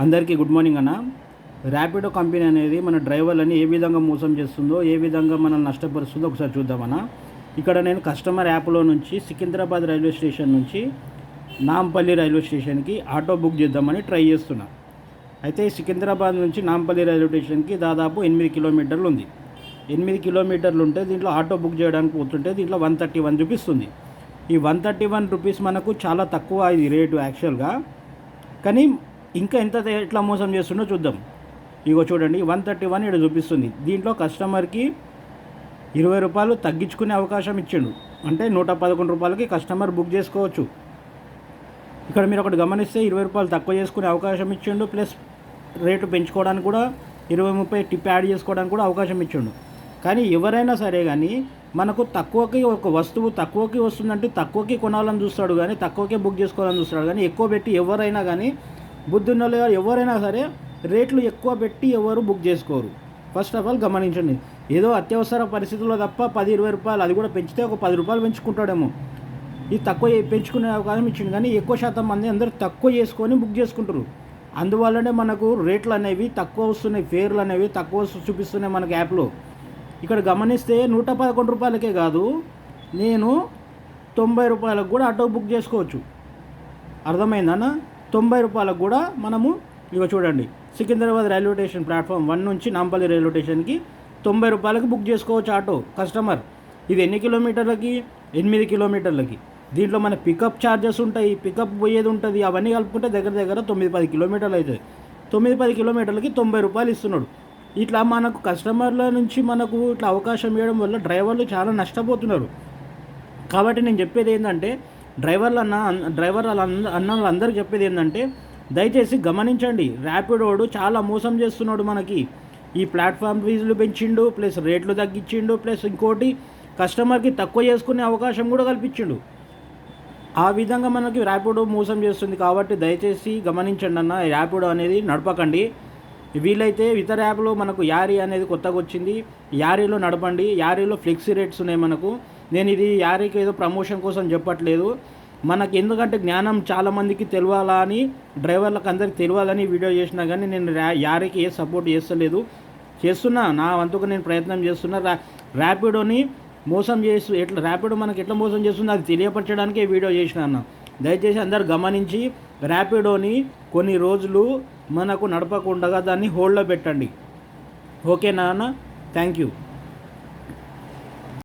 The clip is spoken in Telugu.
అందరికీ గుడ్ మార్నింగ్ అన్న. ర్యాపిడో కంపెనీ అనేది మన డ్రైవర్లని ఏ విధంగా మోసం చేస్తుందో, ఏ విధంగా మనల్ని నష్టపరుస్తుందో ఒకసారి చూద్దామన్నా. ఇక్కడ నేను కస్టమర్ యాప్లో నుంచి సికింద్రాబాద్ రైల్వే స్టేషన్ నుంచి నాంపల్లి రైల్వే స్టేషన్కి ఆటో బుక్ చేద్దామని ట్రై చేస్తున్నా. అయితే సికింద్రాబాద్ నుంచి నాంపల్లి రైల్వే స్టేషన్కి దాదాపు 8 కిలోమీటర్లు ఉంది. 8 కిలోమీటర్లు ఉంటే దీంట్లో ఆటో బుక్ చేయడానికి పోతుంటే దీంట్లో 131 చూపిస్తుంది. ఈ 131 రూపీస్ మనకు చాలా తక్కువ ఇది రేటు యాక్చువల్గా. కానీ ఇంకా ఎంత ఎట్లా మోసం చేస్తుండో చూద్దాం. ఇగో చూడండి, 131 ఇక్కడ చూపిస్తుంది. దీంట్లో కస్టమర్కి 20 రూపాయలు తగ్గించుకునే అవకాశం ఇచ్చిండు. అంటే 111 రూపాయలకి కస్టమర్ బుక్ చేసుకోవచ్చు. ఇక్కడ మీరు ఒకటి గమనిస్తే 20 రూపాయలు తక్కువ చేసుకునే అవకాశం ఇచ్చిండు. ప్లస్ రేటు పెంచుకోవడానికి కూడా 20-30 టిప్ యాడ్ చేసుకోవడానికి కూడా అవకాశం ఇచ్చిండు. కానీ ఎవరైనా సరే కానీ మనకు తక్కువకి ఒక వస్తువు తక్కువకి వస్తుందంటే తక్కువకి కొనాలని చూస్తాడు, కానీ తక్కువకే బుక్ చేసుకోవాలని చూస్తాడు. కానీ ఎక్కువ పెట్టి ఎవరైనా కానీ బుద్ధున్నోళ్ళు ఎవరైనా సరే రేట్లు ఎక్కువ పెట్టి ఎవరు బుక్ చేసుకోరు. ఫస్ట్ ఆఫ్ ఆల్ గమనించండి. ఏదో అత్యవసర పరిస్థితుల్లో తప్ప 10-20 రూపాయలు, అది కూడా పెంచితే ఒక 10 రూపాయలు పెంచుకుంటాడేమో, ఇది తక్కువ పెంచుకునే అవకాశం ఇచ్చింది. కానీ ఎక్కువ శాతం మంది అందరూ తక్కువ చేసుకొని బుక్ చేసుకుంటారు. అందువల్లనే మనకు రేట్లు అనేవి తక్కువ వస్తున్నాయి, ఫేర్లు అనేవి తక్కువ చూపిస్తున్నాయి మనకి యాప్లో. ఇక్కడ గమనిస్తే 111 రూపాయలకే కాదు, నేను 90 రూపాయలకు కూడా ఆటో బుక్ చేసుకోవచ్చు. అర్థమైందన్న? 90 రూపాయలకు కూడా మనము ఇక చూడండి, సికింద్రాబాద్ రైల్వే స్టేషన్ ప్లాట్ఫామ్ 1 నుంచి నాంపల్లి రైల్వే స్టేషన్కి 90 రూపాయలకి బుక్ చేసుకోవచ్చు ఆటో కస్టమర్. ఇది ఎన్ని కిలోమీటర్లకి? 8 కిలోమీటర్లకి. దీంట్లో మన పికప్ ఛార్జెస్ ఉంటాయి, పికప్ పోయేది ఉంటుంది, అవన్నీ కలుపుకుంటే దగ్గర దగ్గర 9-10 కిలోమీటర్లు అవుతుంది. 9-10 కిలోమీటర్లకి 90 రూపాయలు ఇస్తున్నాడు. ఇట్లా మనకు కస్టమర్ల నుంచి మనకు ఇట్లా అవకాశం ఇవ్వడం వల్ల డ్రైవర్లు చాలా నష్టపోతున్నారు. కాబట్టి నేను చెప్పేది ఏంటంటే, డ్రైవర్ అన్నలందరికీ చెప్పేది ఏంటంటే, దయచేసి గమనించండి. ర్యాపిడోడు చాలా మోసం చేస్తున్నాడు మనకి. ఈ ప్లాట్ఫామ్ ఫీజులు పెంచిండు, ప్లస్ రేట్లు తగ్గించిండు, ప్లస్ ఇంకోటి కస్టమర్కి తక్కువ చేసుకునే అవకాశం కూడా కల్పించిండు. ఆ విధంగా మనకి ర్యాపిడో మోసం చేస్తుంది. కాబట్టి దయచేసి గమనించండి అన్న, ర్యాపిడో అనేది నడపకండి. వీలైతే ఇతర యాప్లో మనకు యారీ అనేది కొత్తగా వచ్చింది, యారీలో నడపండి. యారీలో ఫ్లెక్సీ రేట్స్ ఉన్నాయి మనకు. నేను ఇది యారీకి ఏదో ప్రమోషన్ కోసం చెప్పట్లేదు, మనకి ఎందుకంటే జ్ఞానం చాలామందికి తెలియాలా అని, డ్రైవర్లకు అందరికి తెలియాలని వీడియో చేసినా. కానీ నేను యారీకి ఏ సపోర్ట్ చేస్తున్నా, నా వంతుకు నేను ప్రయత్నం చేస్తున్నా. ర్యాపిడోని మోసం ర్యాపిడో మనకి ఎట్లా మోసం చేస్తుందో అది తెలియపరచడానికి వీడియో చేసిన అన్న. దయచేసి అందరు గమనించి ర్యాపిడోని కొన్ని రోజులు మనకు నడపకుండా దాన్ని హోల్డ్లో పెట్టండి. ఓకేనా అన్న? Thank you.